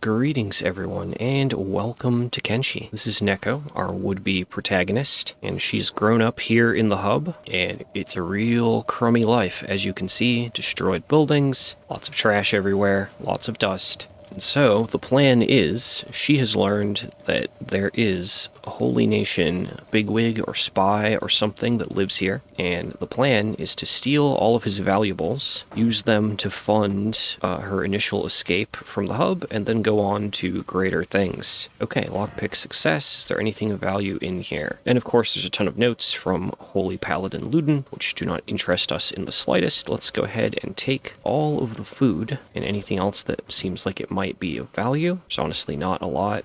Greetings everyone, and welcome to Kenshi. This is Neko, our would-be protagonist, and she's grown up here in the hub, and it's a real crummy life. As you can see, destroyed buildings, lots of trash everywhere, lots of dust. And so, the plan is, she has learned that there is a holy nation bigwig or spy or something that lives here, and the plan is to steal all of his valuables, use them to fund her initial escape from the hub, and then go on to greater things. Okay, lockpick success. Is there anything of value in here? And of course, there's a ton of notes from Holy Paladin Ludin, which do not interest us in the slightest. Let's go ahead and take all of the food and anything else that seems like it might be of value. There's honestly not a lot.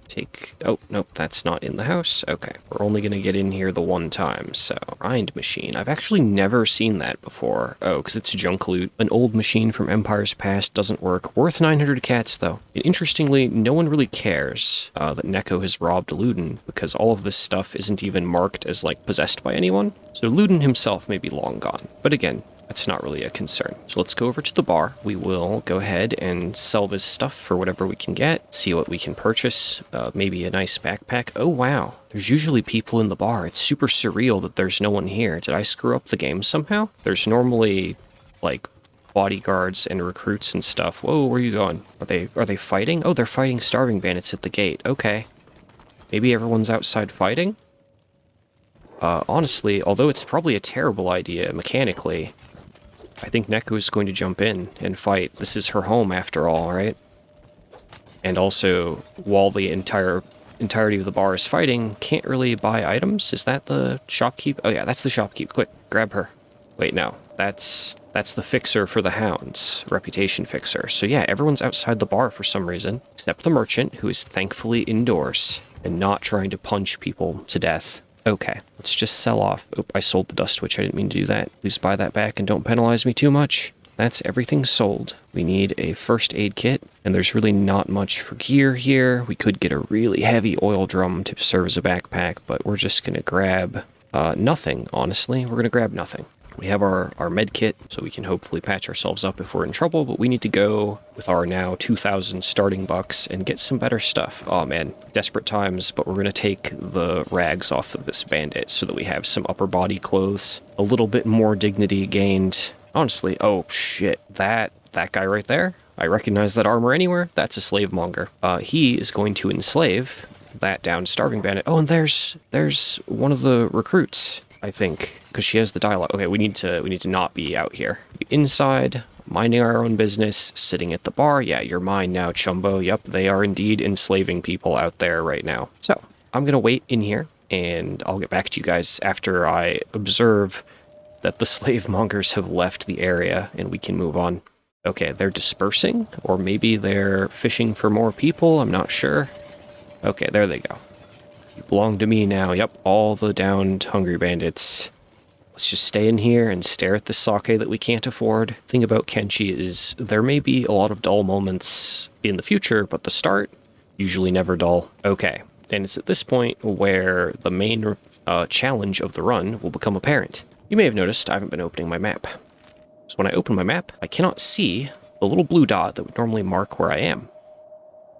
Oh, nope, that's not in the house. Okay, we're only going to get in here the one time, so. Grind machine. I've actually never seen that before. Oh, because it's junk loot. An old machine from Empire's past doesn't work. Worth 900 cats, though. And interestingly, no one really cares that Neko has robbed Ludin, because all of this stuff isn't even marked as, like, possessed by anyone. So Ludin himself may be long gone. But again, that's not really a concern. So let's go over to the bar. We will go ahead and sell this stuff for whatever we can get, see what we can purchase, maybe a nice backpack. Oh, wow. There's usually people in the bar. It's super surreal that there's no one here. Did I screw up the game somehow? There's normally, like, bodyguards and recruits and stuff. Whoa, where are you going? Are they fighting? Oh, they're fighting starving bandits at the gate. Okay. Maybe everyone's outside fighting? Honestly, although it's probably a terrible idea mechanically, I think Neko is going to jump in and fight. This is her home after all, right? And also, while the entirety of the bar is fighting, can't really buy items. Is that the shopkeep? Oh yeah, that's the shopkeep. Quick, grab her. Wait, no. That's the fixer for the hounds. Reputation fixer. So yeah, everyone's outside the bar for some reason, except the merchant, who is thankfully indoors and not trying to punch people to death. Okay, let's just sell off. Oop, I sold the dust witch. I didn't mean to do that. Please buy that back and don't penalize me too much. That's everything sold. We need a first aid kit, and there's really not much for gear here. We could get a really heavy oil drum to serve as a backpack, but we're just gonna grab nothing, honestly. We're gonna grab nothing. We have our med kit, so we can hopefully patch ourselves up if we're in trouble, but we need to go with our now 2,000 starting bucks and get some better stuff. Oh man, desperate times, but we're going to take the rags off of this bandit so that we have some upper body clothes, a little bit more dignity gained. Honestly, oh shit, that guy right there, I recognize that armor anywhere. That's a slave monger. He is going to enslave that downed starving bandit. Oh, and there's one of the recruits, I think, because she has the dialogue. Okay, we need to not be out here. Inside, minding our own business, sitting at the bar. Yeah, you're mine now, Chumbo. Yep, they are indeed enslaving people out there right now. So, I'm gonna wait in here, and I'll get back to you guys after I observe that the slave mongers have left the area, and we can move on. Okay, they're dispersing, or maybe they're fishing for more people, I'm not sure. Okay, there they go. You belong to me now. Yep, all the downed hungry bandits. Let's just stay in here and stare at the sake that we can't afford. Thing about Kenshi is there may be a lot of dull moments in the future, but the start, usually never dull. Okay, and it's at this point where the main challenge of the run will become apparent. You may have noticed I haven't been opening my map. So when I open my map, I cannot see the little blue dot that would normally mark where I am.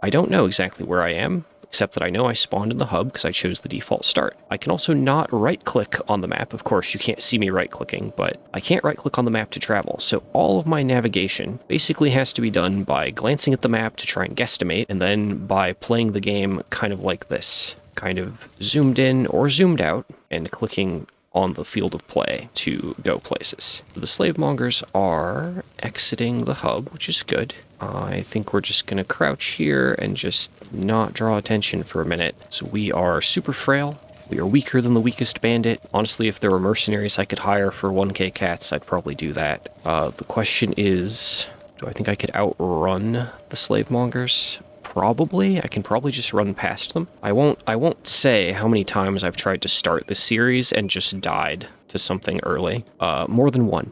I don't know exactly where I am, except that I know I spawned in the hub because I chose the default start. I can also not right-click on the map. Of course, you can't see me right-clicking, but I can't right-click on the map to travel. So all of my navigation basically has to be done by glancing at the map to try and guesstimate, and then by playing the game kind of like this. Kind of zoomed in or zoomed out, and clicking on the field of play to go places. The slave mongers are exiting the hub, which is good. I think we're just gonna crouch here and just not draw attention for a minute. So we are super frail. We are weaker than the weakest bandit. Honestly, if there were mercenaries I could hire for 1k cats, I'd probably do that. The question is, do I think I could outrun the slave mongers? Probably. I can probably just run past them. I won't say how many times I've tried to start this series and just died to something early. More than one.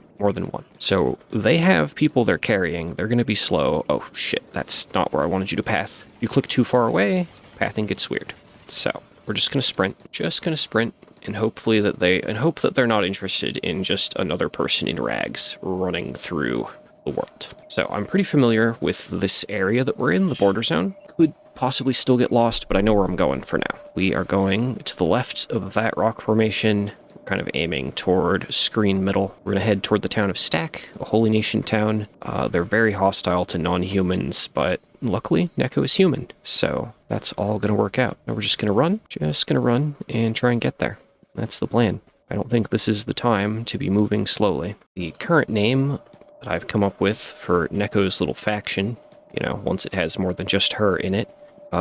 So they have people they're carrying. They're going to be slow. Oh shit, that's not where I wanted you to path. You click too far away, pathing gets weird. So we're just going to sprint. And hopefully that hope that they're not interested in just another person in rags running through the world. So I'm pretty familiar with this area that we're in, the border zone. Could possibly still get lost, but I know where I'm going for now. We are going to the left of that rock formation, kind of aiming toward screen middle. We're going to head toward the town of Stack, a Holy Nation town. They're very hostile to non-humans, but luckily Neko is human, so that's all going to work out. Now we're just going to run and try and get there. That's the plan. I don't think this is the time to be moving slowly. The current name that I've come up with for Neko's little faction, you know, once it has more than just her in it,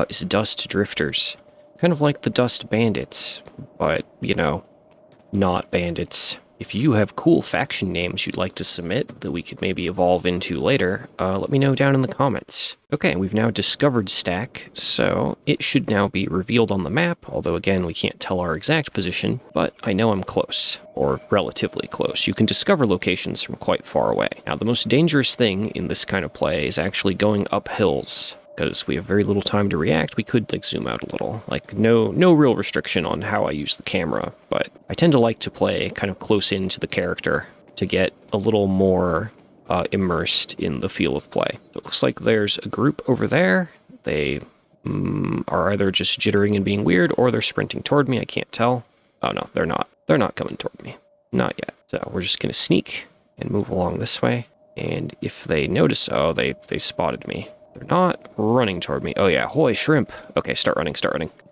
is Dust Drifters. Kind of like the Dust Bandits, but, you know, not bandits. If you have cool faction names you'd like to submit that we could maybe evolve into later, let me know down in the comments. Okay, we've now discovered Stack, so it should now be revealed on the map, although again, we can't tell our exact position, but I know I'm close, or relatively close. You can discover locations from quite far away. Now, the most dangerous thing in this kind of play is actually going up hills, because we have very little time to react. We could, like, zoom out a little. Like, no real restriction on how I use the camera, but I tend to like to play kind of close into the character to get a little more immersed in the feel of play. So it looks like there's a group over there. They are either just jittering and being weird, or they're sprinting toward me. I can't tell. Oh, no, they're not. They're not coming toward me. Not yet. So we're just going to sneak and move along this way. And if they notice, oh, they spotted me. They're not running toward me. Oh yeah, holy shrimp. Okay, start running. It's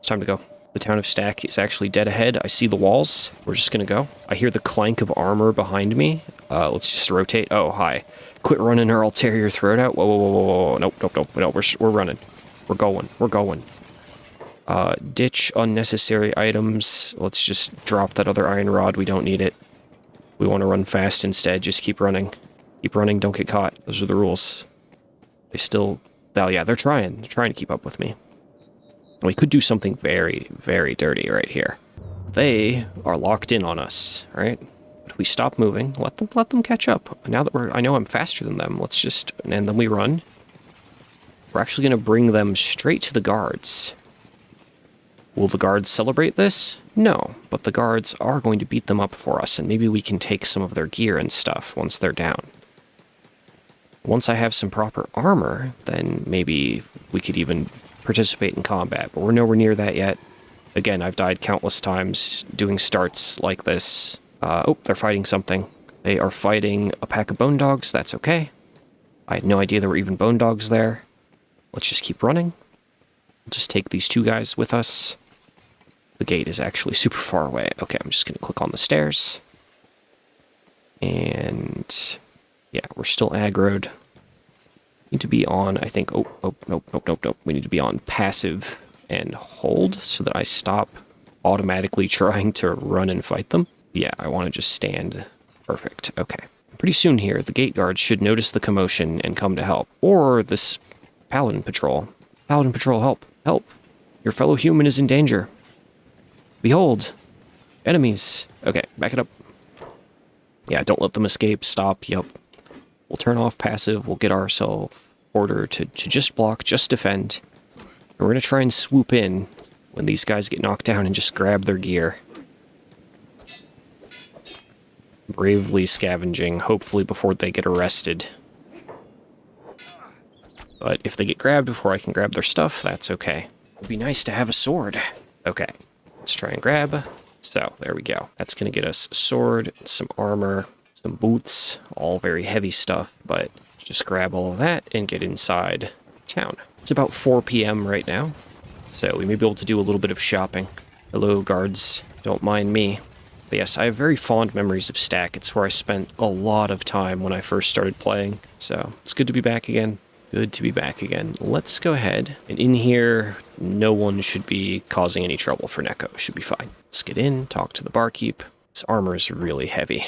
time to go. The town of Stack is actually dead ahead. I see the walls. We're just gonna go. I hear the clank of armor behind me. Let's just rotate. Oh, hi. Quit running or I'll tear your throat out. Whoa. Nope. No, we're running. We're going. Ditch unnecessary items. Let's just drop that other iron rod. We don't need it. We want to run fast instead. Just keep running. Keep running, don't get caught. Those are the rules. They still... Oh yeah, they're trying to keep up with me. We could do something very, very dirty right here. They are locked in on us, right? But if we stop moving, let them catch up. Now that I know I'm faster than them, let's just... And then we run. We're actually going to bring them straight to the guards. Will the guards celebrate this? No, but the guards are going to beat them up for us, and maybe we can take some of their gear and stuff once they're down. Once I have some proper armor, then maybe we could even participate in combat, but we're nowhere near that yet. Again, I've died countless times doing starts like this. Oh, they're fighting something. They are fighting a pack of bone dogs. That's okay. I had no idea there were even bone dogs there. Let's just keep running. We'll just take these two guys with us. The gate is actually super far away. Okay, I'm just going to click on the stairs. And... yeah, we're still aggroed. Need to be on, I think... Oh, nope. We need to be on passive and hold so that I stop automatically trying to run and fight them. Yeah, I want to just stand. Perfect. Okay. Pretty soon here, the gate guards should notice the commotion and come to help. Or this Paladin Patrol. Paladin Patrol, help. Help. Your fellow human is in danger. Behold. Enemies. Okay, back it up. Yeah, don't let them escape. Stop. Yep. We'll turn off passive. We'll get ourselves order to just block, just defend. And we're going to try and swoop in when these guys get knocked down and just grab their gear. Bravely scavenging, hopefully before they get arrested. But if they get grabbed before I can grab their stuff, that's okay. It'd be nice to have a sword. Okay, let's try and grab. So, there we go. That's going to get us a sword, some armor, some boots, all very heavy stuff, but just grab all of that and get inside town. It's about 4 p.m. right now, so we may be able to do a little bit of shopping. Hello, guards. Don't mind me. But yes, I have very fond memories of Stack. It's where I spent a lot of time when I first started playing, so it's good to be back again. Good to be back again. Let's go ahead, and in here, no one should be causing any trouble for Neko. Should be fine. Let's get in, talk to the barkeep. This armor is really heavy.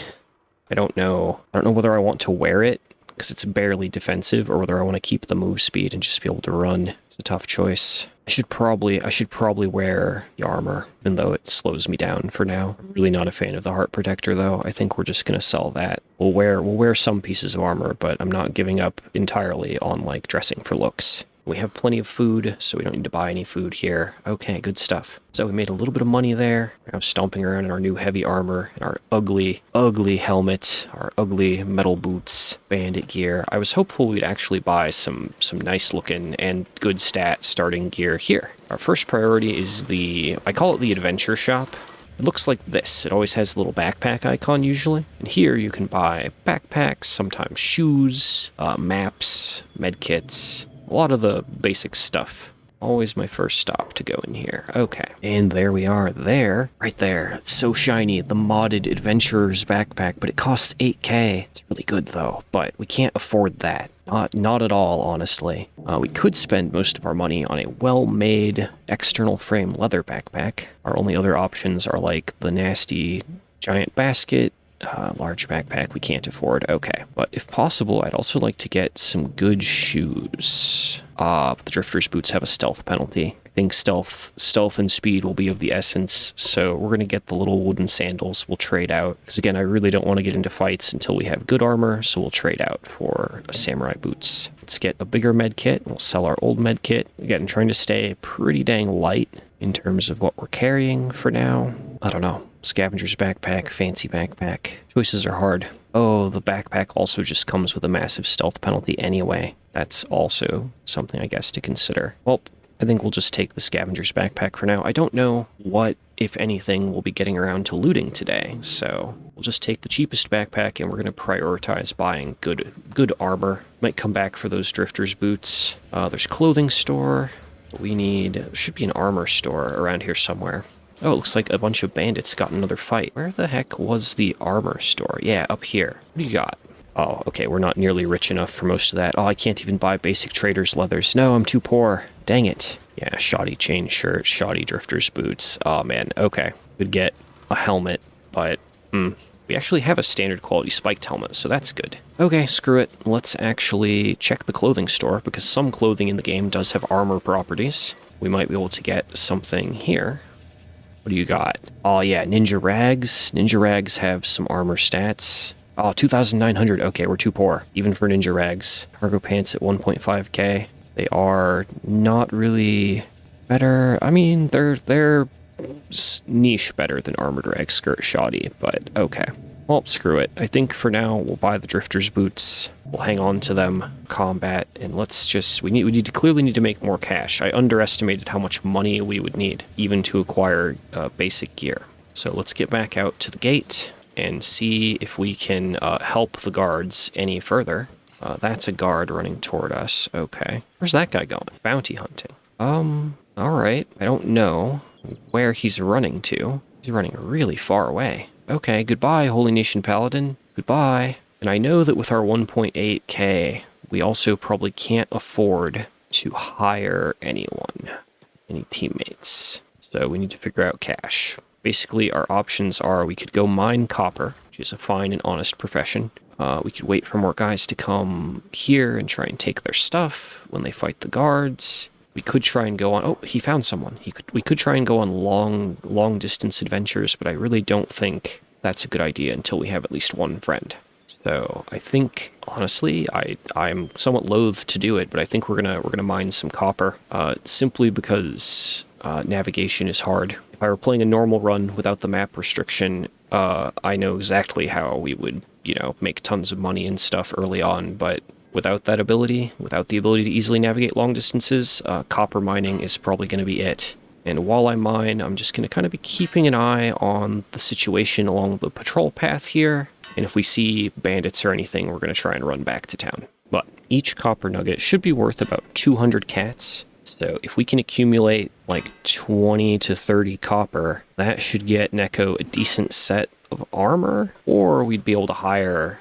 I don't know whether I want to wear it, because it's barely defensive, or whether I want to keep the move speed and just be able to run. It's a tough choice. I should probably wear the armor, even though it slows me down for now. I'm really not a fan of the heart protector, though. I think we're just gonna sell that. We'll wear some pieces of armor, but I'm not giving up entirely on, like, dressing for looks. We have plenty of food, so we don't need to buy any food here. Okay, good stuff. So we made a little bit of money there. We're now stomping around in our new heavy armor, and our ugly, ugly helmet, our ugly metal boots, bandit gear. I was hopeful we'd actually buy some nice looking and good stat starting gear here. Our first priority is I call it the adventure shop. It looks like this. It always has a little backpack icon usually. And here you can buy backpacks, sometimes shoes, maps, medkits, a lot of the basic stuff. Always my first stop to go in here. Okay. And there we are there. Right there. It's so shiny. The modded adventurer's backpack, but it costs 8K. It's really good though, but we can't afford that. Not at all, honestly. We could spend most of our money on a well-made external frame leather backpack. Our only other options are like the nasty giant basket, large backpack we can't afford. Okay, but if possible, I'd also like to get some good shoes. But the Drifter's boots have a stealth penalty. I think stealth and speed will be of the essence, so we're going to get the little wooden sandals. We'll trade out, because again, I really don't want to get into fights until we have good armor, so we'll trade out for samurai boots. Let's get a bigger med kit. We'll sell our old med kit. Again, trying to stay pretty dang light in terms of what we're carrying for now. I don't know. Scavenger's backpack, fancy backpack. Choices are hard. Oh, the backpack also just comes with a massive stealth penalty anyway. That's also something, I guess, to consider. Well, I think we'll just take the Scavenger's backpack for now. I don't know what, if anything, we'll be getting around to looting today, so we'll just take the cheapest backpack and we're going to prioritize buying good armor. Might come back for those Drifter's boots. There's clothing store. There should be an armor store around here somewhere. Oh, it looks like a bunch of bandits got another fight. Where the heck was the armor store? Yeah, up here. What do you got? Oh, okay, we're not nearly rich enough for most of that. Oh, I can't even buy basic trader's leathers. No, I'm too poor. Dang it. Yeah, shoddy chain shirt, shoddy Drifter's boots. Oh, man, okay. We'd get a helmet, but, we actually have a standard quality spiked helmet, so that's good. Okay, screw it. Let's actually check the clothing store, because some clothing in the game does have armor properties. We might be able to get something here. What do you got? Oh, yeah, Ninja Rags. Ninja Rags have some armor stats. Oh, 2,900. Okay, we're too poor, even for Ninja Rags. Cargo pants at 1.5K. They are not really better. I mean, they're niche better than Armored Rag Skirt Shoddy, but okay. Well, screw it. I think for now, we'll buy the Drifter's boots. We'll hang on to them, combat, and let's just... We clearly need to make more cash. I underestimated how much money we would need, even to acquire basic gear. So let's get back out to the gate and see if we can help the guards any further. That's a guard running toward us. Okay. Where's that guy going? Bounty hunting. Alright. I don't know where he's running to. He's running really far away. Okay, goodbye, Holy Nation Paladin. Goodbye. And I know that with our 1.8K, we also probably can't afford to hire any teammates. So we need to figure out cash. Basically, our options are we could go mine copper, which is a fine and honest profession. We could wait for more guys to come here and try and take their stuff when they fight the guards. We could try and go on... Oh, he found someone. We could try and go on long distance adventures, but I really don't think that's a good idea until we have at least one friend. So I think, honestly, I'm somewhat loath to do it, but I think we're gonna mine some copper, simply because navigation is hard. If I were playing a normal run without the map restriction, I know exactly how we would, make tons of money and stuff early on, but without that ability, without the ability to easily navigate long distances, copper mining is probably going to be it. And while I mine, I'm just going to kind of be keeping an eye on the situation along the patrol path here. And if we see bandits or anything, we're going to try and run back to town. But each copper nugget should be worth about 200 cats. So if we can accumulate like 20 to 30 copper, that should get Neko a decent set of armor, or we'd be able to hire,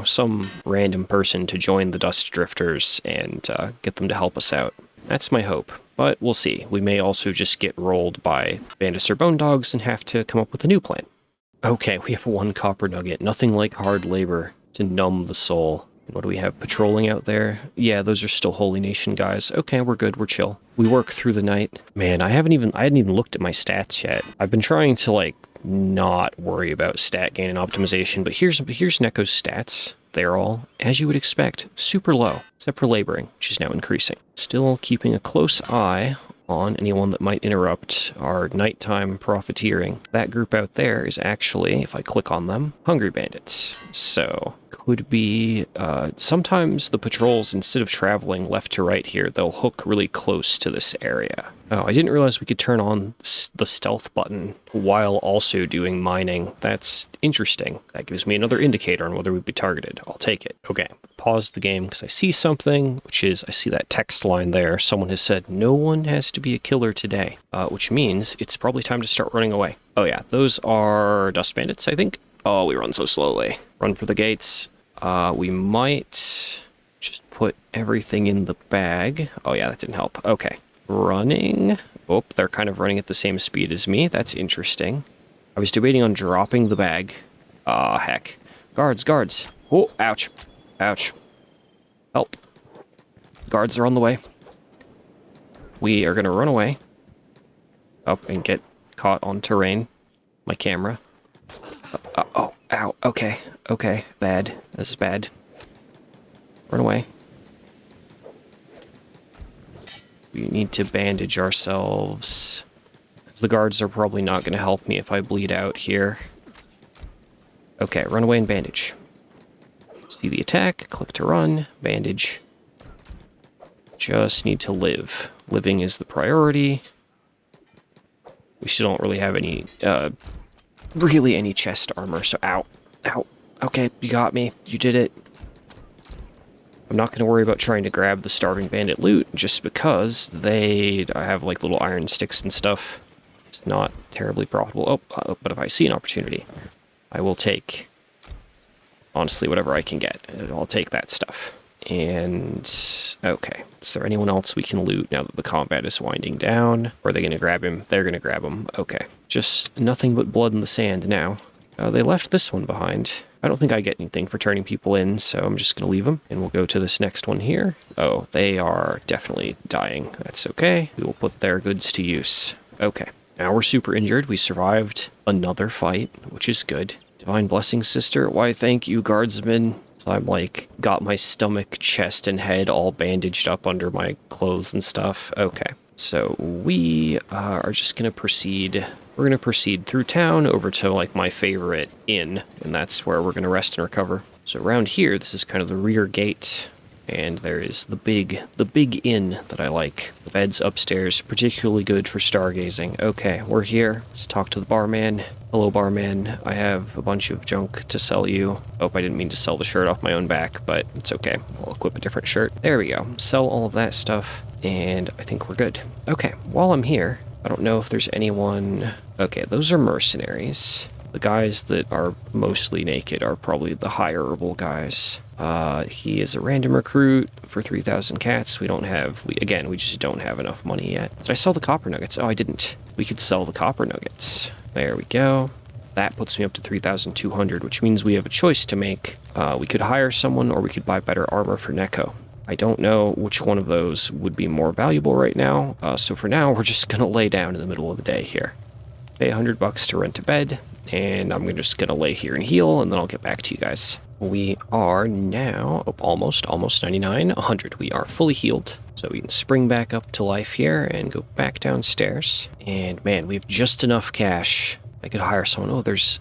some random person to join the Dust Drifters and get them to help us out. That's my hope, but we'll see. We may also just get rolled by bandits or bone dogs and have to come up with a new plan. Okay, we have 1 copper nugget. Nothing like hard labor to numb the soul. What do we have patrolling out there? Yeah, those are still Holy Nation guys. Okay, we're good, we're chill. We work through the night. Man, I hadn't even looked at my stats yet. I've been trying to not worry about stat gain and optimization, but here's Neko's stats. they're all, as you would expect, super low, except for laboring, which is now increasing. Still keeping a close eye on anyone that might interrupt our nighttime profiteering. That group out there is actually, if I click on them, hungry bandits. So could be, sometimes the patrols, instead of traveling left to right here, they'll hook really close to this area. Oh, I didn't realize we could turn on the stealth button while also doing mining. That's interesting. That gives me another indicator on whether we'd be targeted. I'll take it. Okay, pause the game because I see something, which is, I see that text line there. Someone has said, no one has to be a killer today, which means it's probably time to start running away. Oh yeah, those are dust bandits, I think. Oh, we run so slowly. Run for the gates. We might just put everything in the bag. Oh yeah, that didn't help. Okay. Running. Oh, they're kind of running at the same speed as me. That's interesting. I was debating on dropping the bag. Ah, heck. Guards, guards. Oh, ouch. Ouch. Help. Guards are on the way. We are going to run away. Up and get caught on terrain. My camera. Oh, ow. Okay. Okay. Bad. This is bad. Run away. We need to bandage ourselves. Because the guards are probably not going to help me if I bleed out here. Okay, run away and bandage. See the attack, click to run, bandage. Just need to live. Living is the priority. We still don't really have any, really any chest armor, so ow. Ow. Okay, you got me. You did it. I'm not going to worry about trying to grab the starving bandit loot, just because they have, like, little iron sticks and stuff. It's not terribly profitable. Oh, but if I see an opportunity, I will take, honestly, whatever I can get. I'll take that stuff. And, okay. Is there anyone else we can loot now that the combat is winding down? Or are they going to grab him? They're going to grab him. Okay. Just nothing but blood in the sand now. They left this one behind. I don't think I get anything for turning people in, so I'm just going to leave them. And we'll go to this next one here. Oh, they are definitely dying. That's okay. We will put their goods to use. Okay. Now we're super injured. We survived another fight, which is good. Divine blessing, sister. Why, thank you, guardsman. So I'm, like, got my stomach, chest, and head all bandaged up under my clothes and stuff. Okay. So we are just going to proceed. We're going to proceed through town over to, like, my favorite inn, and that's where we're going to rest and recover. So around here, this is kind of the rear gate, and there is the big inn that I like. The bed's upstairs, particularly good for stargazing. Okay, we're here. Let's talk to the barman. Hello, barman. I have a bunch of junk to sell you. Oh, I didn't mean to sell the shirt off my own back, but it's okay. I'll equip a different shirt. There we go. Sell all of that stuff, and I think we're good. Okay, while I'm here, I don't know if there's anyone... Okay, those are mercenaries. The guys that are mostly naked are probably the hireable guys. He is a random recruit for 3,000 cats. We just don't have enough money yet. Did I sell the copper nuggets? Oh, I didn't. We could sell the copper nuggets. There we go. That puts me up to 3,200, which means we have a choice to make. We could hire someone, or we could buy better armor for Neko. I don't know which one of those would be more valuable right now, so for now, we're just gonna lay down in the middle of the day here. Pay $100 to rent a bed, and I'm just gonna lay here and heal, and then I'll get back to you guys. We are now almost 99, 100. We are fully healed, so we can spring back up to life here and go back downstairs. And man, we have just enough cash. I could hire someone. Oh, there's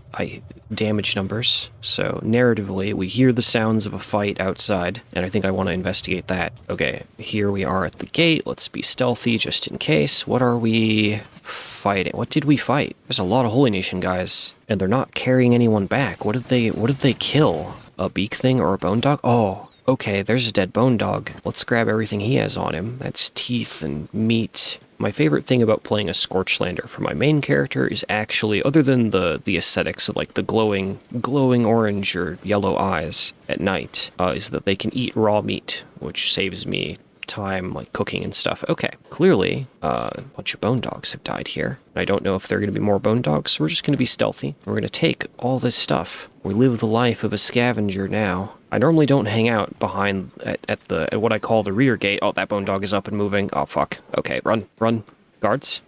damage numbers. So narratively, we hear the sounds of a fight outside, and I think I want to investigate that. Okay, here we are at the gate. Let's be stealthy just in case. What are we fighting? What did we fight? There's a lot of Holy Nation guys, and they're not carrying anyone back. What did they kill? A beak thing or a bone dog? Oh, okay, there's a dead bone dog. Let's grab everything he has on him. That's teeth and meat. My favorite thing about playing a Scorchlander for my main character is actually, other than the aesthetics of, like, the glowing orange or yellow eyes at night, is that they can eat raw meat, which saves me time, like, cooking and stuff. Okay, clearly, a bunch of bone dogs have died here. I don't know if there are going to be more bone dogs, so we're just going to be stealthy. We're going to take all this stuff. We live the life of a scavenger now. I normally don't hang out behind at what I call the rear gate. Oh, that bone dog is up and moving. Oh, fuck. Okay, run. Guards.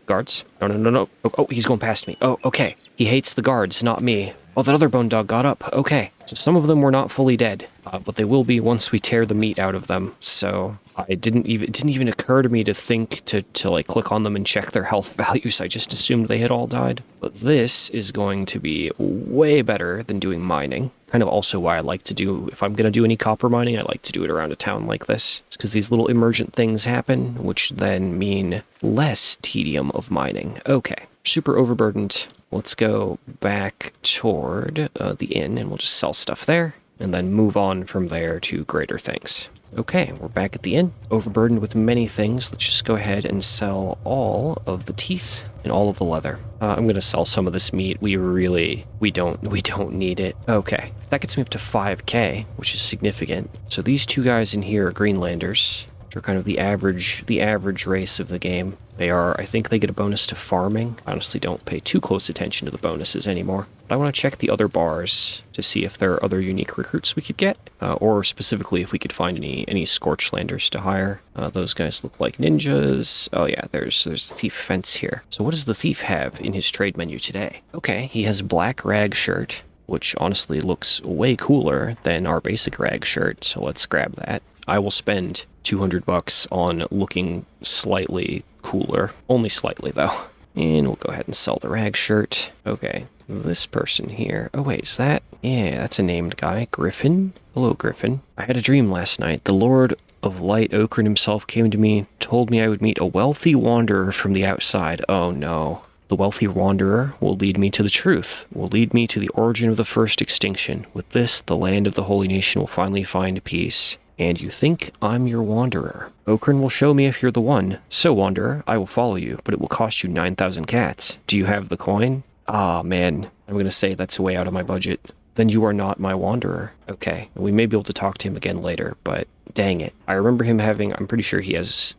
No. Oh, he's going past me. Oh, okay. He hates the guards, not me. Oh, that other bone dog got up. Okay. So some of them were not fully dead. but they will be once we tear the meat out of them. So it didn't even occur to me to think to like click on them and check their health values. I just assumed they had all died. But this is going to be way better than doing mining. Kind of also why I like to do, if I'm going to do any copper mining, I like to do it around a town like this. It's because these little emergent things happen, which then mean less tedium of mining. Okay, super overburdened. Let's go back toward the inn, and we'll just sell stuff there, and then move on from there to greater things. Okay, we're back at the inn, overburdened with many things. Let's just go ahead and sell all of the teeth and all of the leather. I'm gonna sell some of this meat. We don't need it. Okay, that gets me up to 5K, which is significant. So these two guys in here are Greenlanders. They're kind of the average race of the game. I think they get a bonus to farming. I honestly don't pay too close attention to the bonuses anymore. But I want to check the other bars to see if there are other unique recruits we could get, or specifically if we could find any Scorchlanders to hire. Those guys look like ninjas. Oh yeah, there's a thief fence here. So what does the thief have in his trade menu today? Okay, he has black rag shirt, which honestly looks way cooler than our basic rag shirt, so let's grab that. I will spend $200 on looking slightly cooler. Only slightly, though. And we'll go ahead and sell the rag shirt. Okay, this person here. Oh, wait, is that? Yeah, that's a named guy. Griffin. Hello, Griffin. I had a dream last night. The Lord of Light, Okran himself, came to me, told me I would meet a wealthy wanderer from the outside. Oh, no. The wealthy wanderer will lead me to the truth, will lead me to the origin of the first extinction. With this, the land of the holy nation will finally find peace. And you think I'm your wanderer. Okran will show me if you're the one. So, wanderer, I will follow you, but it will cost you 9,000 cats. Do you have the coin? Ah, man. I'm gonna say that's way out of my budget. Then you are not my wanderer. Okay, we may be able to talk to him again later, but dang it. I remember him having, I'm pretty sure he has,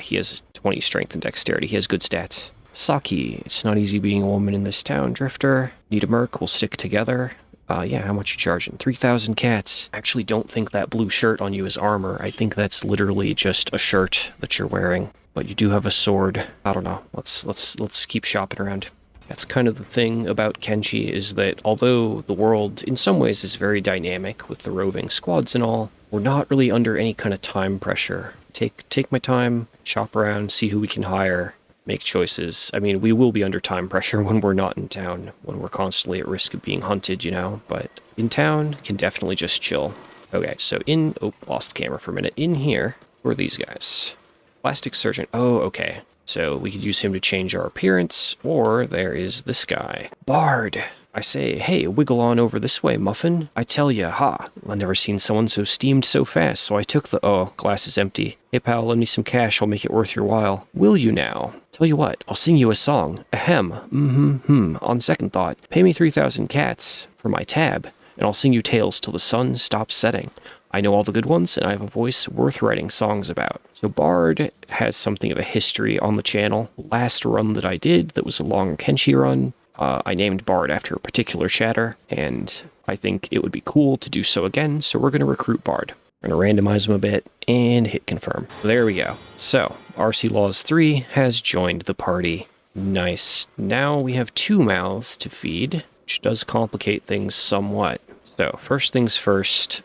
he has 20 strength and dexterity. He has good stats. Saki, it's not easy being a woman in this town. Drifter, need a merc, we'll stick together. Yeah, how much you charging? 3,000 cats. I actually don't think that blue shirt on you is armor. I think that's literally just a shirt that you're wearing. But you do have a sword. I don't know. Let's keep shopping around. That's kind of the thing about Kenshi, is that although the world in some ways is very dynamic with the roving squads and all, we're not really under any kind of time pressure. Take my time, shop around, see who we can hire, make choices. I mean, we will be under time pressure when we're not in town, when we're constantly at risk of being hunted, you know, but in town, can definitely just chill. Okay, so lost the camera for a minute. In here, who are these guys? Plastic Surgeon. Oh, okay. So we could use him to change our appearance, or there is this guy. Bard! I say, hey, wiggle on over this way, Muffin. I tell ya, ha, I've never seen someone so steamed so fast, so I took the— oh, glass is empty. Hey, pal, lend me some cash, I'll make it worth your while. Will you now? Tell you what, I'll sing you a song. Ahem, on second thought, pay me 3,000 cats for my tab, and I'll sing you tales till the sun stops setting. I know all the good ones, and I have a voice worth writing songs about. So Bard has something of a history on the channel. Last run that I did, that was a long Kenshi run, I named Bard after a particular chatter, and I think it would be cool to do so again, so we're going to recruit Bard. We're going to randomize him a bit, and hit confirm. There we go. So, RC Laws 3 has joined the party. Nice. Now we have 2 mouths to feed, which does complicate things somewhat. So, first things first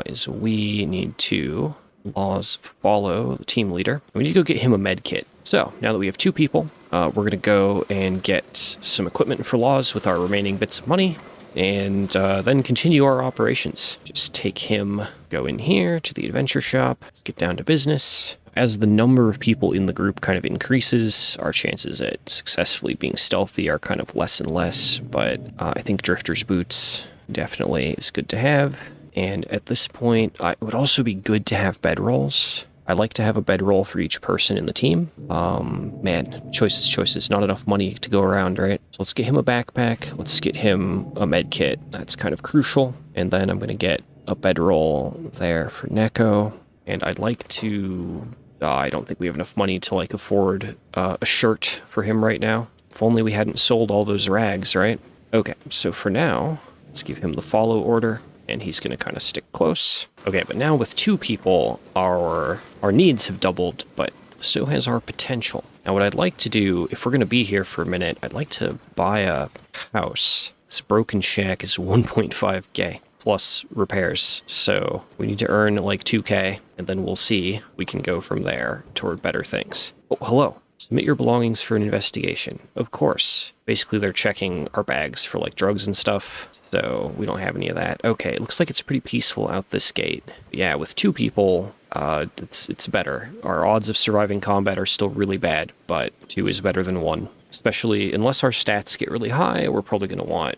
is we need to Laws follow the team leader. We need to go get him a med kit. So, now that we have 2 people, we're going to go and get some equipment for Laws with our remaining bits of money, and then continue our operations. Just take him, go in here to the adventure shop, let's get down to business. As the number of people in the group kind of increases, our chances at successfully being stealthy are kind of less and less, but I think Drifter's Boots definitely is good to have. And at this point, it would also be good to have bedrolls. I like to have a bedroll for each person in the team. Man, choices. Not enough money to go around, right? So let's get him a backpack. Let's get him a med kit. That's kind of crucial. And then I'm going to get a bedroll there for Neko. And I'd like to— I don't think we have enough money to, like, afford a shirt for him right now. If only we hadn't sold all those rags, right? Okay, so for now, let's give him the follow order. And he's going to kind of stick close. Okay, but now with 2 people, our needs have doubled, but so has our potential. Now what I'd like to do, if we're going to be here for a minute, I'd like to buy a house. This broken shack is 1.5K. plus repairs. So we need to earn like 2K, and then we'll see. We can go from there toward better things. Oh, hello. Submit your belongings for an investigation. Of course. Basically, they're checking our bags for like drugs and stuff, so we don't have any of that. Okay, it looks like it's pretty peaceful out this gate. Yeah, with 2 people, it's better. Our odds of surviving combat are still really bad, but 2 is better than 1. Especially, unless our stats get really high, we're probably going to want,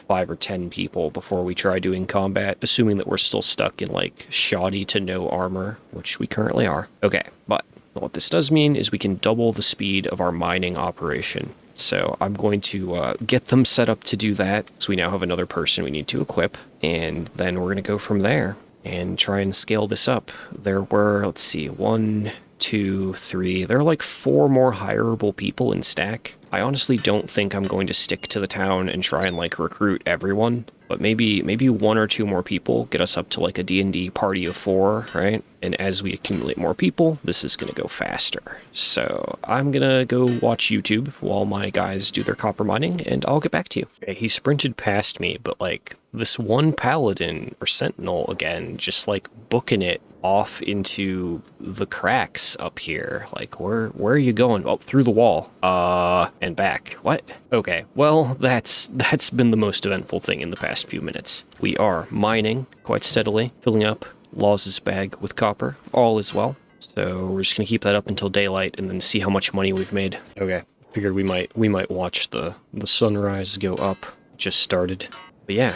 5 or 10 people before we try doing combat, assuming that we're still stuck in like shoddy to no armor, which we currently are. Okay, but what this does mean is we can double the speed of our mining operation. So I'm going to get them set up to do that. So we now have another person we need to equip, and then we're going to go from there and try and scale this up. There were, let's see, 1, 2, 3. There are like 4 more hireable people in stack. I honestly don't think I'm going to stick to the town and try and like recruit everyone, but maybe 1 or 2 more people get us up to like a D&D party of 4, right? And as we accumulate more people, this is going to go faster. So I'm going to go watch YouTube while my guys do their copper mining, and I'll get back to you. Okay, he sprinted past me, but like this one paladin or sentinel again, just like booking it off into the cracks up here. Like, where are you going? Oh, through the wall. And back. What? Okay, well, that's been the most eventful thing in the past few minutes. We are mining quite steadily, filling up Law's bag with copper. All is well. So we're just gonna keep that up until daylight and then see how much money we've made. Okay, figured we might watch the sunrise go up. Just started. But yeah,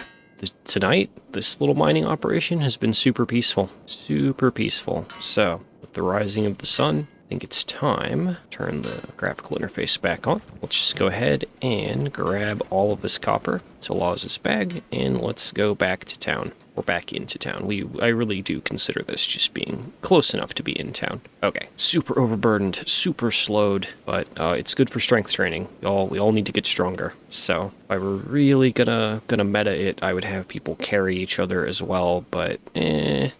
tonight, this little mining operation has been super peaceful. Super peaceful. So, with the rising of the sun, I think it's time. Turn the graphical interface back on. Let's just go ahead and grab all of this copper to Law's bag, and let's go back to town. We're back into town. I really do consider this just being close enough to be in town. Okay, super overburdened, super slowed, but it's good for strength training. We all need to get stronger. So if I were really gonna meta it, I would have people carry each other as well. But I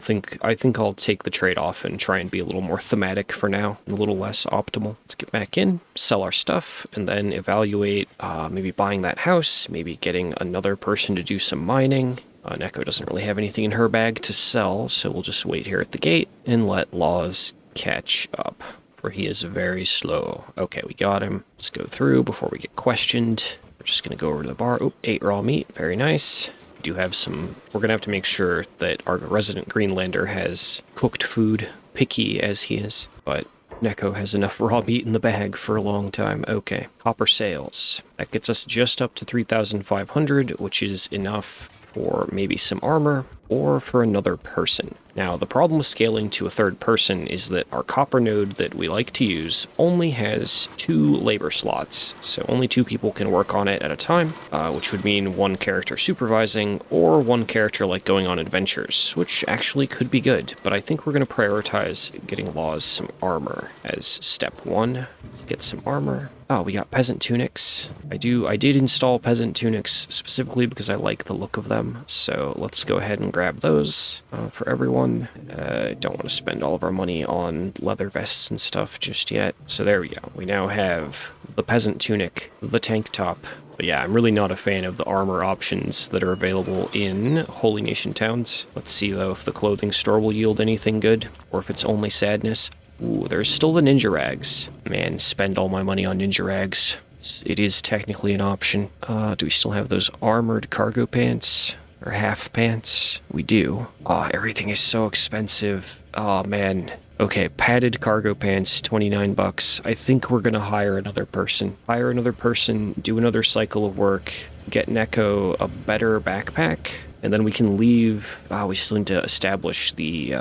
think I'll take the trade-off and try and be a little more thematic for now, and a little less optimal. Let's get back in, sell our stuff, and then evaluate maybe buying that house, maybe getting another person to do some mining. Neko doesn't really have anything in her bag to sell, so we'll just wait here at the gate and let Laws catch up, for he is very slow. Okay, we got him. Let's go through before we get questioned. We're just going to go over to the bar. Oh, 8 raw meat. Very nice. We do have some... We're going to have to make sure that our resident Greenlander has cooked food, picky as he is, but Neko has enough raw meat in the bag for a long time. Okay, copper sales. That gets us just up to 3,500, which is enough for maybe some armor, or for another person. Now, the problem with scaling to a third person is that our copper node that we like to use only has 2 labor slots, so only 2 people can work on it at a time, which would mean 1 character supervising, or 1 character like going on adventures, which actually could be good, but I think we're going to prioritize getting Laws some armor as step 1. Let's get some armor. Oh, we got peasant tunics. I did install peasant tunics specifically because I like the look of them, so let's go ahead and grab those for everyone. Don't want to spend all of our money on leather vests and stuff just yet. So there we go. We now have the peasant tunic, the tank top. But yeah, I'm really not a fan of the armor options that are available in Holy Nation towns. Let's see, though, if the clothing store will yield anything good, or if it's only sadness. Ooh, there's still the ninja rags. Man, spend all my money on ninja rags. It is technically an option. Do we still have those armored cargo pants? Or half pants? We do. Oh, everything is so expensive. Oh, man. Okay, padded cargo pants, 29 bucks. I think we're gonna hire another person. Hire another person, do another cycle of work, get Neko a better backpack, and then we can leave. We still need to establish the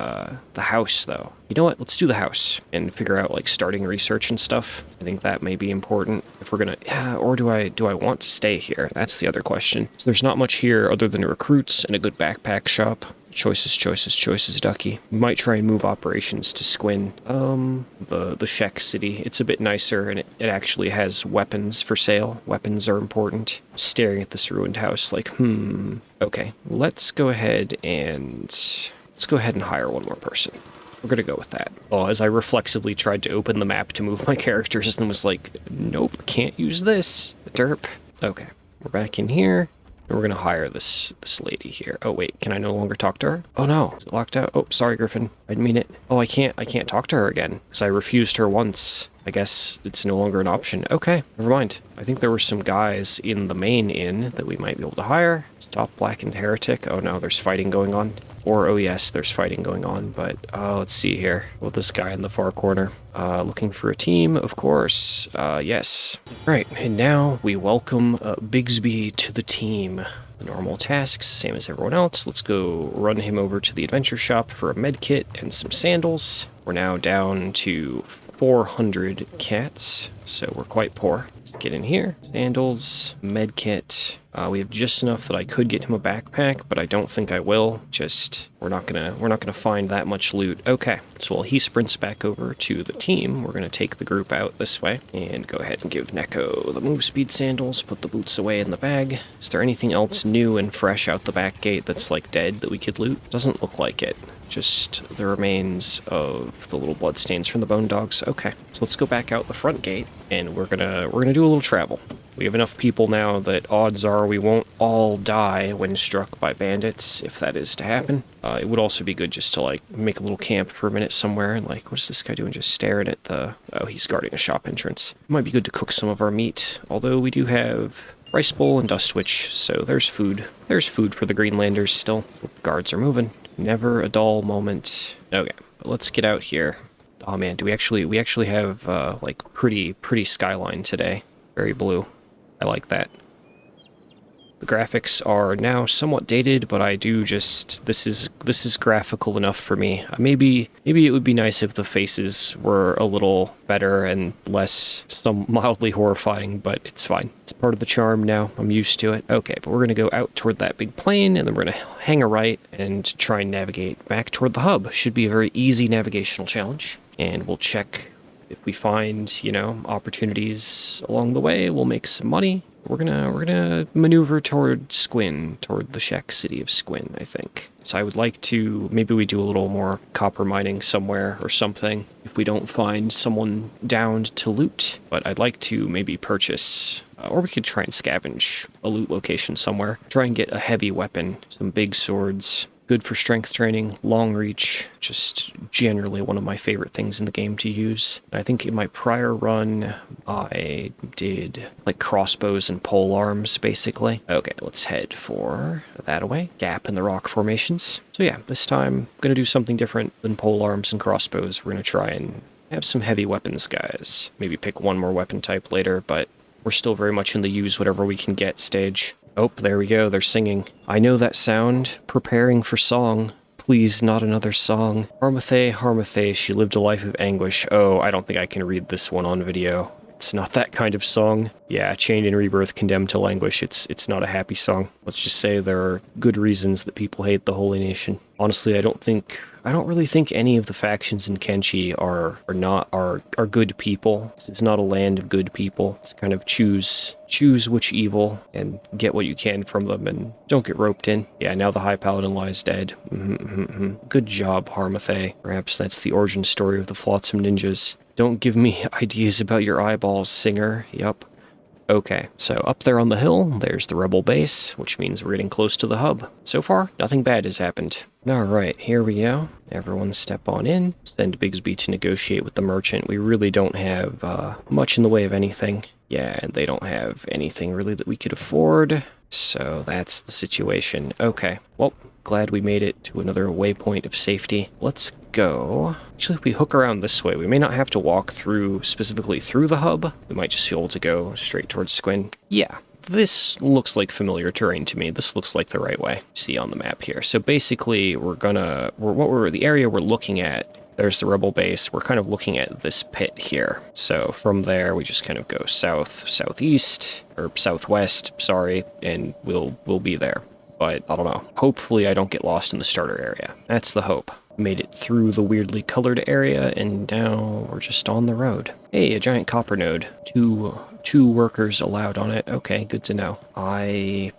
house, though. You know what? Let's do the house and figure out like starting research and stuff. I think that may be important if we're gonna. Or do I want to stay here? That's the other question. So there's not much here other than recruits and a good backpack shop. Choices, Ducky. We might try and move operations to Squin. The Shek City. It's a bit nicer, and it actually has weapons for sale. Weapons are important. Staring at this ruined house like, Okay, let's go ahead and hire one more person. We're gonna go with that. Well, as I reflexively tried to open the map to move my characters, and was like, nope, can't use this. Derp. Okay, we're back in here. And we're gonna hire this lady here. Oh wait, can I no longer talk to her? Oh no, is it locked out? Oh, sorry, Griffin. I didn't mean it. Oh, I can't talk to her again because I refused her once. I guess it's no longer an option. Okay, never mind. I think there were some guys in the main inn that we might be able to hire. Stop Blackened Heretic. Oh no, there's fighting going on. Or, oh yes, there's fighting going on, but let's see here. Well, this guy in the far corner. Looking for a team, of course. Yes. Right, and now we welcome Bigsby to the team. The normal tasks, same as everyone else. Let's go run him over to the adventure shop for a med kit and some sandals. We're now down to 400 cats, so we're quite poor. Let's get in here. Sandals, med kit. We have just enough that I could get him a backpack, but I don't think I will. Just we're not gonna find that much loot. Okay, so while he sprints back over to the team, we're gonna take the group out this way and go ahead and give Neko the move speed sandals. Put the boots away in the bag. Is there anything else new and fresh out the back gate that's like dead that we could loot? Doesn't look like it. Just the remains of the little bloodstains from the bone dogs. Okay, so let's go back out the front gate, and we're gonna do a little travel. We have enough people now that odds are we won't all die when struck by bandits, if that is to happen. It would also be good just to, like, make a little camp for a minute somewhere and, like, what's this guy doing? Just staring at the... Oh, he's guarding a shop entrance. It might be good to cook some of our meat, although we do have rice bowl and dust witch, so there's food. There's food for the Greenlanders still. Guards are moving. Never a dull moment. Okay, but let's get out here. Oh man, we actually have, like, pretty skyline today. Very blue. I like that. The graphics are now somewhat dated, but I do just... This is graphical enough for me. Maybe it would be nice if the faces were a little better and less some mildly horrifying, but it's fine. It's part of the charm now. I'm used to it. Okay, but we're going to go out toward that big plane, and then we're going to hang a right and try and navigate back toward the hub. Should be a very easy navigational challenge, and we'll check if we find, you know, opportunities along the way. We'll make some money. We're gonna maneuver toward Squin, toward the Shack City of Squin, I think. So I would like to, maybe we do a little more copper mining somewhere or something if we don't find someone downed to loot. But I'd like to maybe purchase, or we could try and scavenge a loot location somewhere. Try and get a heavy weapon, some big swords. Good for strength training, long reach, just generally one of my favorite things in the game to use. I think in my prior run, I did like crossbows and pole arms, basically. Okay, let's head for that away. Gap in the rock formations. So yeah, this time I'm going to do something different than pole arms and crossbows. We're going to try and have some heavy weapons, guys. Maybe pick one more weapon type later, but we're still very much in the use whatever we can get stage. Oh, there we go, they're singing. I know that sound, preparing for song. Please, not another song. Harmathe, Harmathe, she lived a life of anguish. Oh, I don't think I can read this one on video. It's not that kind of song. Yeah, Chained in Rebirth, Condemned to Languish. It's not a happy song. Let's just say there are good reasons that people hate the Holy Nation. Honestly, I don't really think any of the factions in Kenshi are good people. This is not a land of good people. It's kind of choose which evil and get what you can from them and don't get roped in. Yeah, now the High Paladin lies dead. Good job, Harmathe. Perhaps that's the origin story of the Flotsam Ninjas. Don't give me ideas about your eyeballs, Singer. Yup. Okay, so up there on the hill, there's the rebel base, which means we're getting close to the hub. So far, nothing bad has happened. Alright, here we go. Everyone step on in. Send Bigsby to negotiate with the merchant. We really don't have much in the way of anything. Yeah, and they don't have anything really that we could afford. So that's the situation. Okay, well, glad we made it to another waypoint of safety. Let's go. Actually, if we hook around this way, we may not have to walk through, specifically through the hub. We might just be able to go straight towards Squin. Yeah, this looks like familiar terrain to me. This looks like the right way. See on the map here. So basically, the area we're looking at, there's the rebel base. We're kind of looking at this pit here. So from there, we just kind of go south, southeast, or southwest, sorry, and we'll be there. But I don't know. Hopefully I don't get lost in the starter area. That's the hope. Made it through the weirdly colored area, and now we're just on the road. Hey, a giant copper node. Two workers allowed on it. Okay, good to know.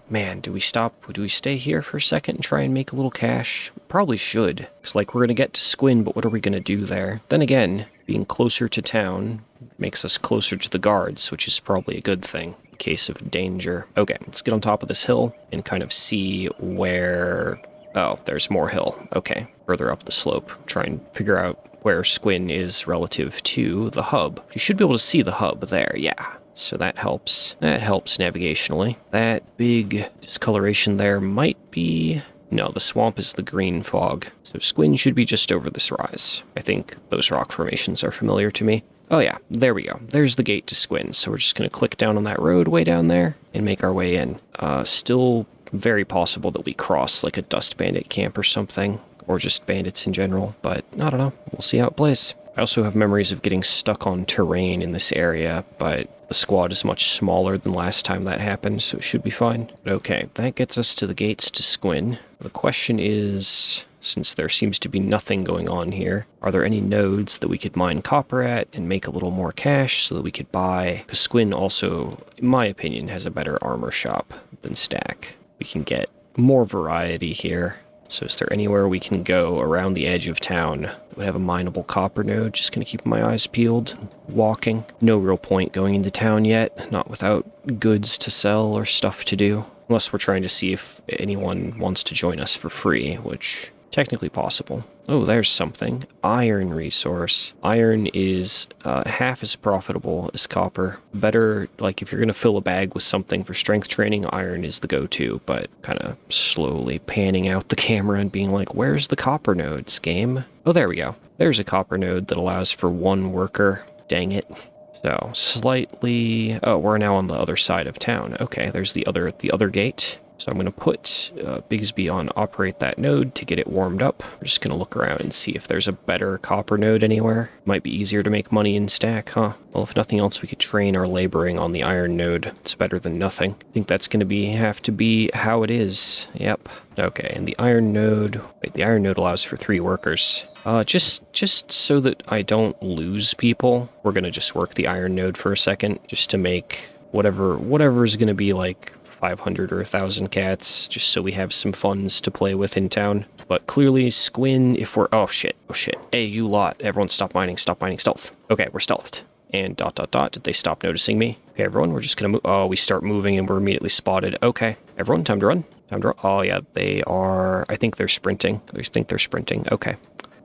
Man, do we stay here for a second and try and make a little cash? Probably should. It's like we're gonna get to Squin, but what are we gonna do there? Then again, being closer to town makes us closer to the guards, which is probably a good thing. in case of danger. Okay, let's get on top of this hill and kind of see where... Oh, there's more hill. Okay, further up the slope. Try and figure out where Squin is relative to the hub. You should be able to see the hub there, yeah. So that helps. That helps navigationally. That big discoloration there might be... No, the swamp is the green fog. So Squin should be just over this rise. I think those rock formations are familiar to me. Oh yeah, there we go. There's the gate to Squin. So we're just going to click down on that road way down there and make our way in. Still very possible that we cross like a dust bandit camp or something, or just bandits in general, but I don't know. We'll see how it plays. I also have memories of getting stuck on terrain in this area, but the squad is much smaller than last time that happened, so it should be fine. Okay, that gets us to the gates to Squin. The question is, since there seems to be nothing going on here, are there any nodes that we could mine copper at and make a little more cash so that we could buy? Because Squin also, in my opinion, has a better armor shop than Stack. We can get more variety here. So is there anywhere we can go around the edge of town that would have a mineable copper node? Just going to keep my eyes peeled, walking. No real point going into town yet, not without goods to sell or stuff to do. Unless we're trying to see if anyone wants to join us for free, which... technically possible. Oh, there's something. Iron resource. Iron is half as profitable as copper. Better, like, if you're going to fill a bag with something for strength training, iron is the go-to, but kind of slowly panning out the camera and being like, where's the copper nodes, game? Oh, there we go. There's a copper node that allows for one worker. Dang it. So, slightly... Oh, we're now on the other side of town. Okay, there's the other gate. So I'm going to put Bigsby on operate that node to get it warmed up. We're just going to look around and see if there's a better copper node anywhere. Might be easier to make money in Stack, huh? Well, if nothing else, we could train our laboring on the iron node. It's better than nothing. I think that's going to have to be how it is. Yep. Okay, and the iron node... Wait, the iron node allows for 3 workers. Just so that I don't lose people, we're going to just work the iron node for a second, just to make whatever is going to be like 500 or 1,000 cats, just so we have some funds to play with in town. But clearly, Squin, if we're... Oh, shit. Oh, shit. Hey, you lot. Everyone stop mining. Stop mining. Stealth. Okay, we're stealthed. And ... Did they stop noticing me? Okay, everyone, we're just gonna move... Oh, we start moving and we're immediately spotted. Okay. Everyone, time to run. Time to run. Oh, yeah, they are... I think they're sprinting. I think they're sprinting. Okay.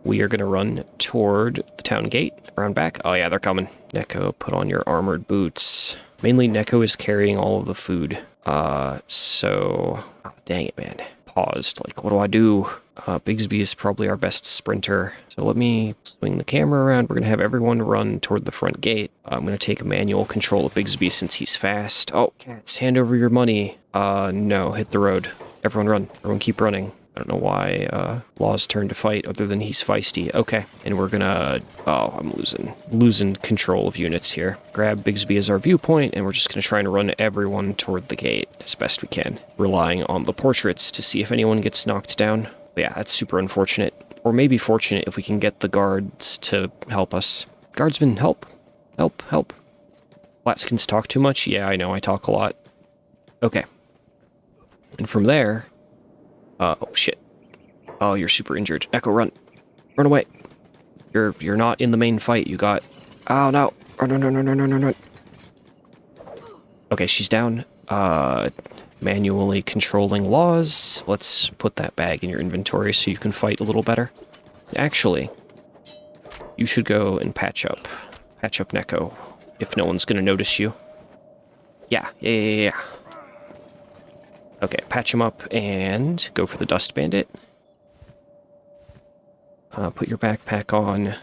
We are gonna run toward the town gate. Around back. Oh, yeah, they're coming. Neko, put on your armored boots. Mainly, Neko is carrying all of the food. So... Oh, dang it, man. Paused. Like, what do? Bigsby is probably our best sprinter. So let me swing the camera around. We're going to have everyone run toward the front gate. I'm going to take a manual control of Bigsby since he's fast. Oh, cats, hand over your money. No, hit the road. Everyone run. Everyone keep running. I don't know why Law's turn to fight other than he's feisty. Okay, and we're gonna... Oh, I'm losing control of units here. Grab Bigsby as our viewpoint, and we're just gonna try and run everyone toward the gate as best we can, relying on the portraits to see if anyone gets knocked down. But yeah, that's super unfortunate. Or maybe fortunate if we can get the guards to help us. Guardsmen, help! Help, help. Flatskins talk too much? Yeah, I know, I talk a lot. Okay. And from there... oh, shit. Oh, you're super injured. Echo, run. Run away. You're not in the main fight. You got... Oh, no. Run. Okay, she's down. Manually controlling Laws. Let's put that bag in your inventory so you can fight a little better. Actually, you should go and patch up. Patch up Neko, if no one's gonna notice you. Yeah. Okay, patch him up and go for the Dust Bandit. Put your backpack on.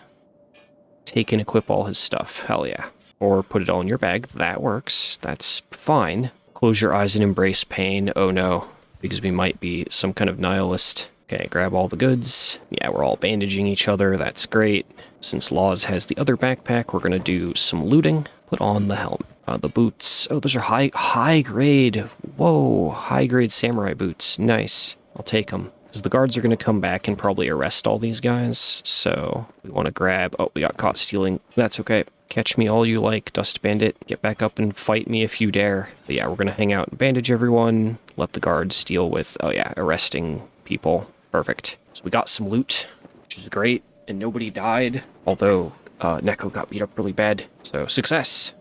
Take and equip all his stuff. Hell yeah. Or put it all in your bag. That works. That's fine. Close your eyes and embrace pain. Oh no. Bigsby might be some kind of nihilist. Okay, grab all the goods. Yeah, we're all bandaging each other. That's great. Since Laws has the other backpack, we're gonna do some looting. Put on the helmet. The boots. Oh, those are high grade. Whoa, high grade samurai boots. Nice. I'll take them. Because the guards are going to come back and probably arrest all these guys. So we want to grab... Oh, we got caught stealing. That's okay. Catch me all you like, Dust Bandit. Get back up and fight me if you dare. But yeah, we're going to hang out and bandage everyone. Let the guards deal with... Oh yeah, arresting people. Perfect. So we got some loot, which is great. And nobody died. Although Neko got beat up really bad. So success.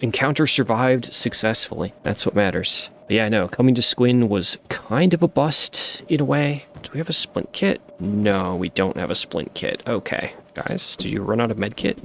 Encounter survived successfully. That's what matters. But yeah, no, coming to Squin was kind of a bust in a way. Do we have a splint kit? No, we don't have a splint kit. Okay. Guys, did you run out of med kit?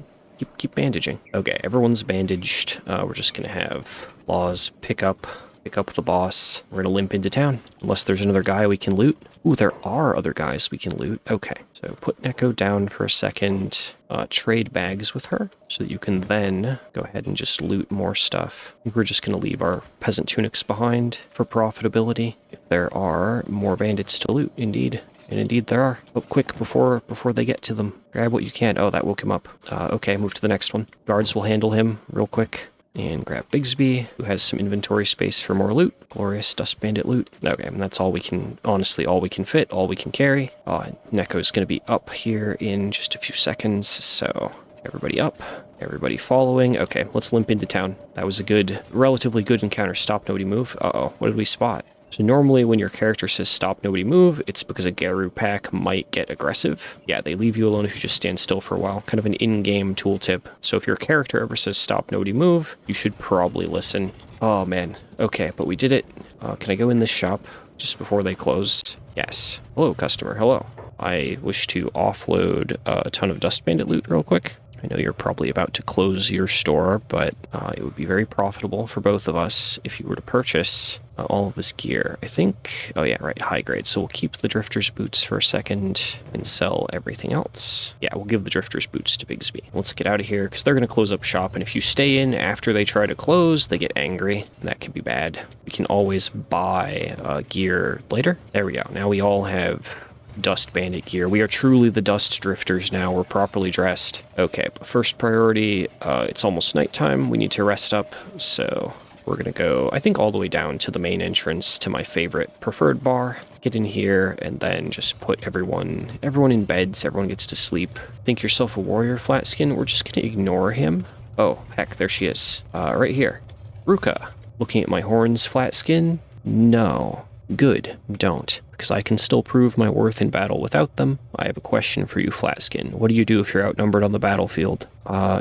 Keep bandaging. Okay, everyone's bandaged. We're just gonna have Laws pick up the boss. We're gonna limp into town. Unless there's another guy we can loot. Ooh, there are other guys we can loot. Okay, so put Neko down for a second. Trade bags with her, so that you can then go ahead and just loot more stuff. I think we're just gonna leave our peasant tunics behind for profitability. If there are more bandits to loot, indeed. And indeed there are. Oh, quick, before they get to them. Grab what you can. Oh, that woke him up. Okay, move to the next one. Guards will handle him real quick. And grab Bigsby, who has some inventory space for more loot. Glorious Dust Bandit loot. Okay, and that's all we can, honestly, all we can fit, all we can carry. Neko's going to be up here in just a few seconds, so everybody up, everybody following. Okay, let's limp into town. That was a relatively good encounter. Stop, nobody move. Uh-oh, what did we spot? So normally when your character says stop, nobody move, it's because a Garu pack might get aggressive. Yeah, they leave you alone if you just stand still for a while. Kind of an in-game tooltip. So if your character ever says stop, nobody move, you should probably listen. Oh man, okay, but we did it. Can I go in this shop just before they closed? Yes. Hello, customer, hello. I wish to offload a ton of Dust Bandit loot real quick. I know you're probably about to close your store, but it would be very profitable for both of us if you were to purchase all of this gear. I think, oh yeah, right, high grade. So we'll keep the Drifter's boots for a second and sell everything else. Yeah, we'll give the Drifter's boots to Bigsby. Let's get out of here because they're going to close up shop. And if you stay in after they try to close, they get angry. And that can be bad. We can always buy gear later. There we go. Now we all have Dust Bandit gear. We are truly the Dust Drifters now. We're properly dressed. Okay, but first priority, it's almost nighttime. We need to rest up, so we're gonna go, I think, all the way down to the main entrance to my favorite preferred bar. Get in here and then just put everyone in beds. Everyone gets to sleep. Think yourself a warrior, Flatskin. We're just gonna ignore him. Oh, heck, there she is. Right here. Ruka. Looking at my horns, Flatskin? No. Good, don't. Because I can still prove my worth in battle without them. I have a question for you, Flatskin. What do you do if you're outnumbered on the battlefield?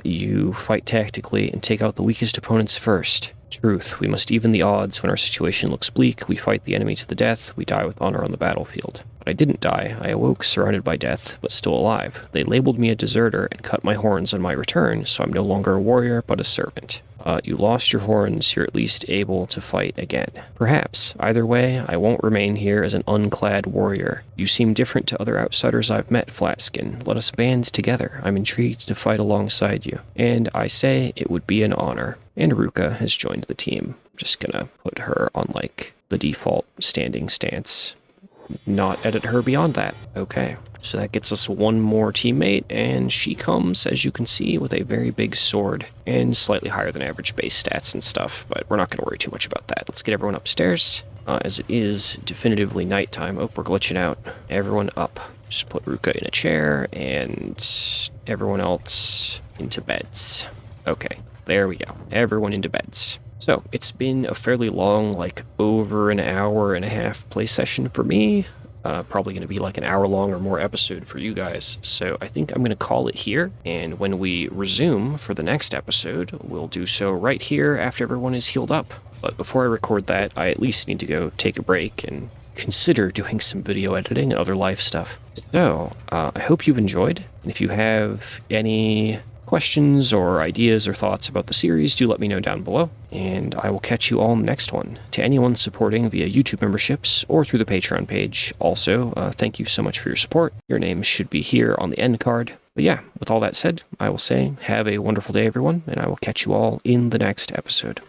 You fight tactically and take out the weakest opponents first. Truth, we must even the odds when our situation looks bleak. We fight the enemy to the death. We die with honor on the battlefield. But I didn't die. I awoke surrounded by death, but still alive. They labeled me a deserter and cut my horns on my return, so I'm no longer a warrior, but a servant. You lost your horns, you're at least able to fight again. Perhaps. Either way, I won't remain here as an unclad warrior. You seem different to other outsiders I've met, Flatskin. Let us band together. I'm intrigued to fight alongside you. And I say it would be an honor. And Ruka has joined the team. I'm just gonna put her on, like, the default standing stance. Not edit her beyond that. Okay. So that gets us one more teammate, and she comes, as you can see, with a very big sword and slightly higher than average base stats and stuff, but we're not going to worry too much about that. Let's get everyone upstairs, as it is definitively nighttime. Oh, we're glitching out. Everyone up. Just put Ruka in a chair, and everyone else into beds. Okay, there we go. Everyone into beds. So, it's been a fairly long, like, over an hour and a half play session for me. Probably going to be like an hour long or more episode for you guys. So I think I'm going to call it here. And when we resume for the next episode, we'll do so right here after everyone is healed up. But before I record that, I at least need to go take a break and consider doing some video editing and other life stuff. So I hope you've enjoyed. And if you have any questions or ideas or thoughts about the series, do let me know down below, and I will catch you all in the next one. To anyone supporting via YouTube memberships or through the Patreon page, also, thank you so much for your support. Your name should be here on the end card. But yeah, with all that said, I will say, have a wonderful day, everyone, and I will catch you all in the next episode.